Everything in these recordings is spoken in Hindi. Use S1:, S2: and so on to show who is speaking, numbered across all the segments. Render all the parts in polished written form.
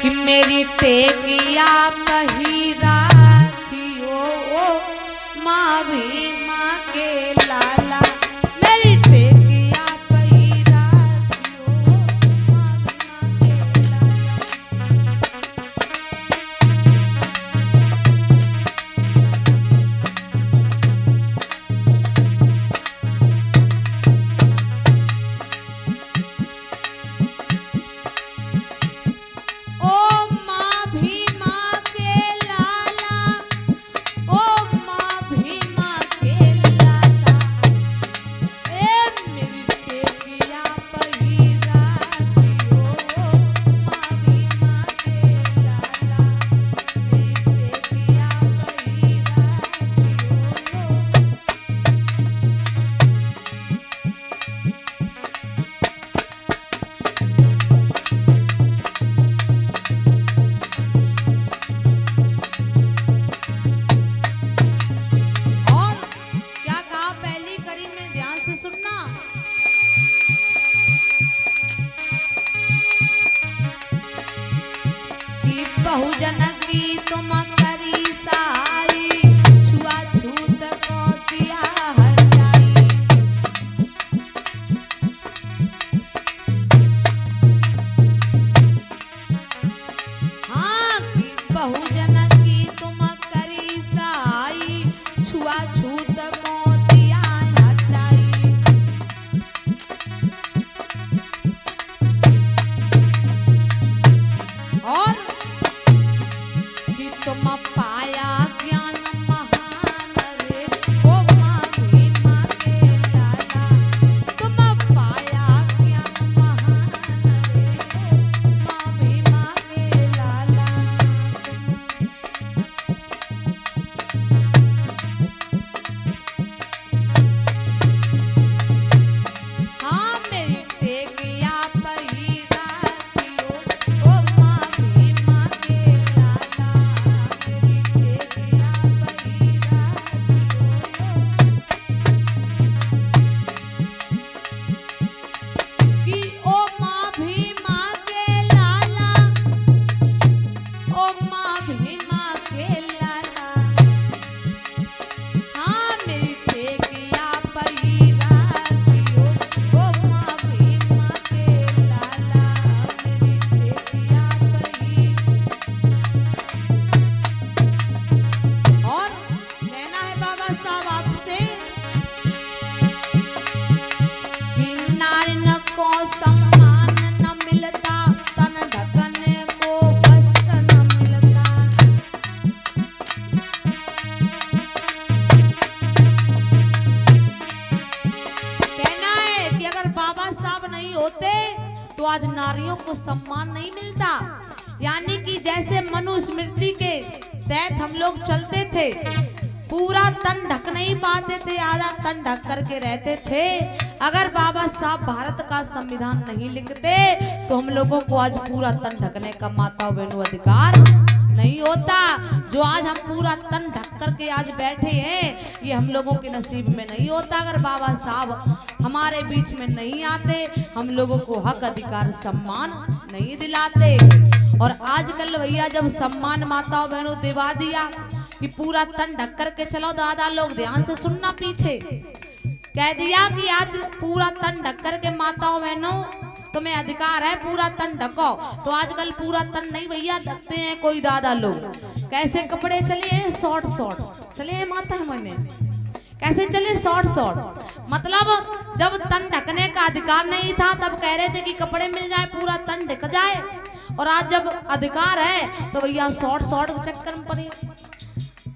S1: कि मेरी टेकिया कही राखियो ओ माँ भी माँ के लाला, मेरी टेकिया कही राखियो माँ भी माँ के लाला। बहुजन की तुम करी सहाई, छुआछूत को किया हटाई। हाँ कि बहुजन की तुम करी सहाई, छुआछूत को किया हटाई। और तुम पाया ज्ञान महान रे ओ माँ भी माँ के लाला, तुम पाया ज्ञान महान रे ओ माँ भी माँ के लाला। हाँ मेरी टेकिया पही राखियो ओ माँ भी माँ के लाला, तो आज नारियों को सम्मान नहीं मिलता। यानी कि जैसे मनुस्मृति के तहत हम लोग चलते थे, पूरा तन ढक नहीं पाते थे, आधा तन ढक करके रहते थे। अगर बाबा साहब भारत का संविधान नहीं लिखते तो हम लोगों को आज पूरा तन ढकने का माताओं बहनों अधिकार नहीं होता। जो आज हम पूरा तन ढक करके आज बैठे हैं, ये हम लोगों के नसीब में नहीं होता। अगर बाबा साहब हमारे बीच में नहीं आते, हम लोगों को हक अधिकार सम्मान नहीं दिलाते। और आजकल भैया जब सम्मान माताओं बहनों दिवा दिया कि पूरा तन ढक करके चलो, दादा लोग ध्यान से सुनना, पीछे कह दिया कि आज पूरा तन ढक करके माताओं बहनों तुम्हें अधिकार है, पूरा तन ढको। तो आजकल पूरा तन नहीं भैया ढकते हैं कोई दादा लोग। कैसे कपड़े चले हैं, शॉर्ट शॉर्ट चले हैं माता मैंने, कैसे चले शॉर्ट शॉर्ट। मतलब जब तन ढकने का अधिकार नहीं था तब कह रहे थे कि कपड़े मिल जाए पूरा तन ढक जाए, और आज जब अधिकार है तो भैया शॉर्ट शॉर्ट के चक्कर में पड़े।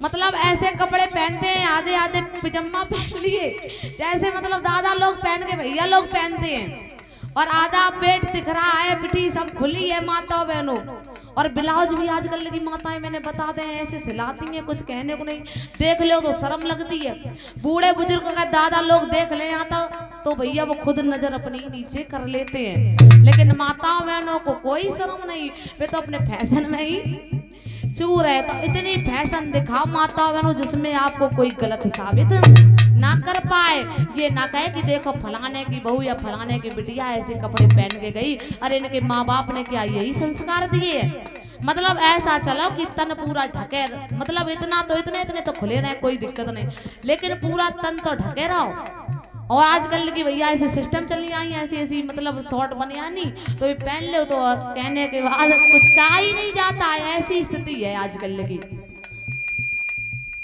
S1: मतलब ऐसे कपड़े पहनते हैं, आधे आधे पिजामा पहन लिए, जैसे मतलब दादा लोग पहन के भैया लोग पहनते हैं, और आधा पेट दिख रहा है, पिठी सब खुली है माताओं बहनों। और ब्लाउज भी आजकल की माताएं मैंने बता दें ऐसे सिलाती हैं, कुछ कहने को नहीं। देख लो तो शर्म लगती है। बूढ़े बुजुर्ग का दादा लोग देख ले आता तो भैया वो खुद नजर अपनी नीचे कर लेते हैं, लेकिन माताओं बहनों को कोई शर्म नहीं, वे तो अपने फैशन में ही चूर है। तो इतनी फैशन दिखाओ माताओं बहनों जिसमें आपको कोई गलत साबित ना कर पाए। ये ना कहे कि देखो फलाने की बहू या फलाने की बिटिया ऐसे कपड़े पहन के गई, अरे इनके माँ बाप ने क्या यही संस्कार दिए हैं। मतलब ऐसा चलो कि तन पूरा ढके, मतलब इतना तो इतने तो खुले रहे, कोई दिक्कत नहीं, लेकिन पूरा तन तो ढके रहो। और आजकल की भैया ऐसे सिस्टम चली आई, ऐसी ऐसी मतलब शॉर्ट बने आनी, तो ये पहन लो तो कहने के बाद कुछ कहा ही नहीं जाता है, ऐसी स्थिति है आजकल की।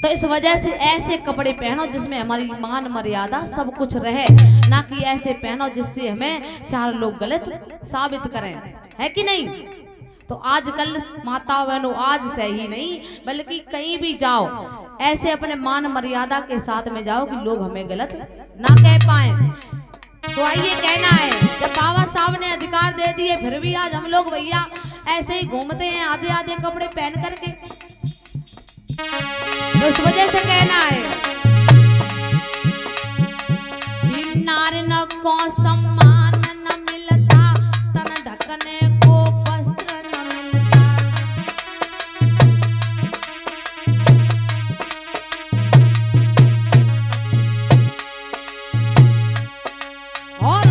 S1: तो इस वजह से ऐसे कपड़े पहनो जिसमें हमारी मान मर्यादा सब कुछ रहे, ना कि ऐसे पहनो जिससे हमें चार लोग गलत साबित करें, है कि नहीं। तो आजकल माता बहनों, आज से ही नहीं बल्कि कहीं भी जाओ ऐसे अपने मान मर्यादा के साथ में जाओ कि लोग हमें गलत ना कह पाए। तो आइए कहना है, जब बाबा साहब ने अधिकार दे दिए फिर भी आज हम लोग भैया ऐसे ही घूमते हैं आधे आधे कपड़े पहन करके। तो इस वजह से कहना है कि नारी न को सम्मान न मिलता, तन ढकने को वस्त्र न मिलता। और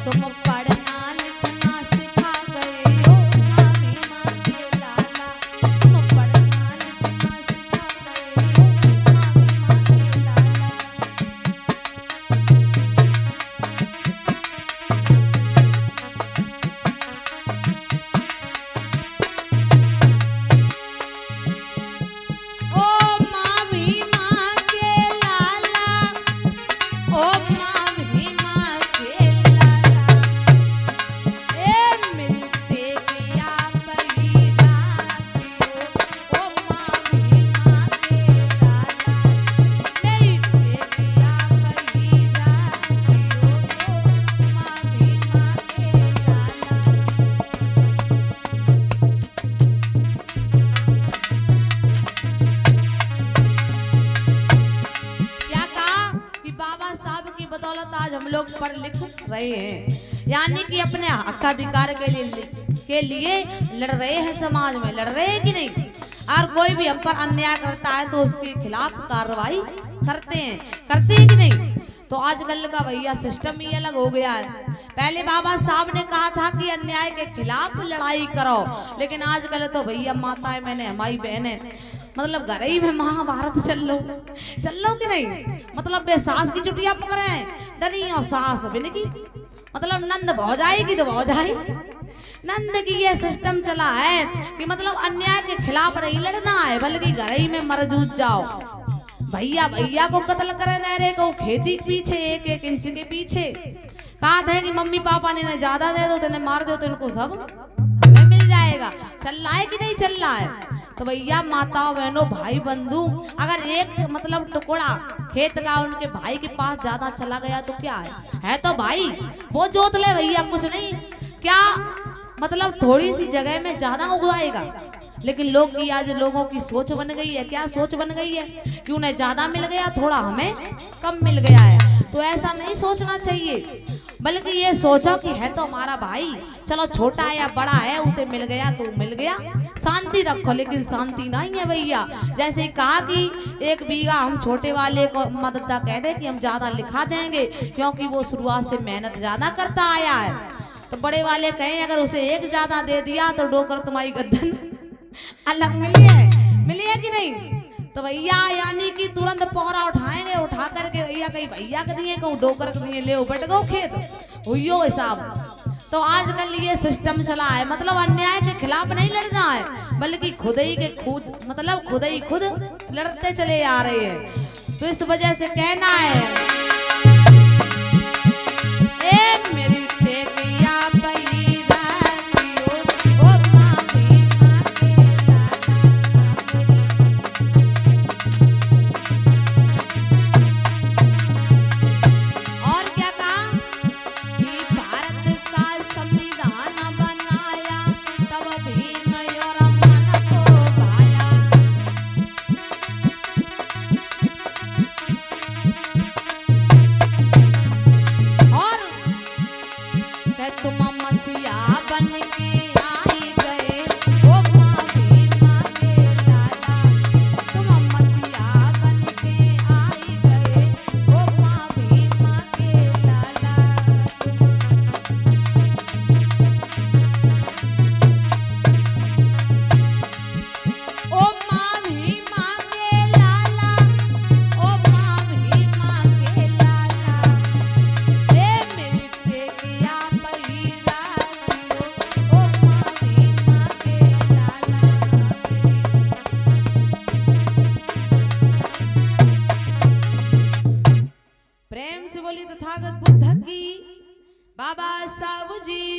S1: तुम पढ़ना लिखना सिखा गए हो मामी माँ के लाला, तुम पढ़ना लिखना सिखा गए हो मामी माँ के लाला। ओ मामी माँ के लाला, ओ मामी माँ के लाला, ए मिलते गया कई रातियों, ओ मामी माँ के लाला, मिलते गया कई रातियों, ओ मामी माँ के लाला। क्या कहा कि बाबा साहब की बदौलत आज हम लोग पढ़ लिख रहे हैं, यानी कि अपने हक अधिकार के लिए लड़ रहे हैं, समाज में लड़ रहे हैं कि नहीं। और कोई भी हम पर अन्याय करता है तो उसके खिलाफ कार्रवाई करते हैं कि नहीं। तो आजकल का भैया सिस्टम ही अलग हो गया है। पहले बाबा साहब ने कहा था कि अन्याय के खिलाफ लड़ाई करो, लेकिन आजकल तो भैया माताएं मैंने हमारी बहनें मतलब घर ही में महाभारत चल लो कि नहीं। मतलब बे सास की चुटिया पकड़े डरी और सास बिन की, मतलब नंद भौजाई की तो भौजाई नंद की। ये सिस्टम चला है कि मतलब अन्याय के खिलाफ नहीं लड़ना है बल्कि घर ही में मरजूद जाओ। भैया को कत्ल करे नहरे को खेती के पीछे एक एक इंच के पीछे। कहा था कि मम्मी पापा ने ज्यादा दे दो तो मार दो तो इनको सब हमें मिल जाएगा। चल रहा है कि नहीं चल रहा है। तो भैया माताओं बहनों भाई बंधु, अगर एक मतलब टुकड़ा खेत का उनके भाई के पास ज्यादा चला गया तो क्या है तो भाई वो जोत ले भैया, कुछ नहीं क्या मतलब थोड़ी सी जगह में ज्यादा उगाएगा। लेकिन लोग की आज लोगों की सोच बन गई है, क्या सोच बन गई है कि उन्हें ज्यादा मिल गया थोड़ा हमें कम मिल गया है। तो ऐसा नहीं सोचना चाहिए, बल्कि ये सोचो कि है तो हमारा भाई, चलो छोटा है या बड़ा है उसे मिल गया तो मिल गया, शांति रखो। लेकिन शांति नहीं है भैया। जैसे कहा कि 1 बीघा हम छोटे वाले को मददा कह दे कि हम ज्यादा लिखा देंगे क्योंकि वो शुरुआत से मेहनत ज्यादा करता आया है। तो बड़े वाले कहें अगर उसे 1 ज्यादा दे दिया तो डोकर तुम्हारी गर्दन अलग मिली है कि नहीं। तो भैया यानी कि तुरंत पोहरा उठाएंगे, उठा करके भैया कहीं भैया के दिए कहूँ डोकर के दिए ले बैठ गो खेत हुई हिसाब। तो आजकल ये सिस्टम चला है, मतलब अन्याय के खिलाफ नहीं लड़ना है बल्कि खुद ही खुद लड़ते चले आ रहे हैं। तो इस वजह से कहना है ए मेरी टेकिया पई रातियों, ओ मामी माँ के लाला। और क्या कहा कि भारत का संविधान बनाया तब भीम और मन को भाया। और तुम तथागत बुद्ध की। बाबा साहब जी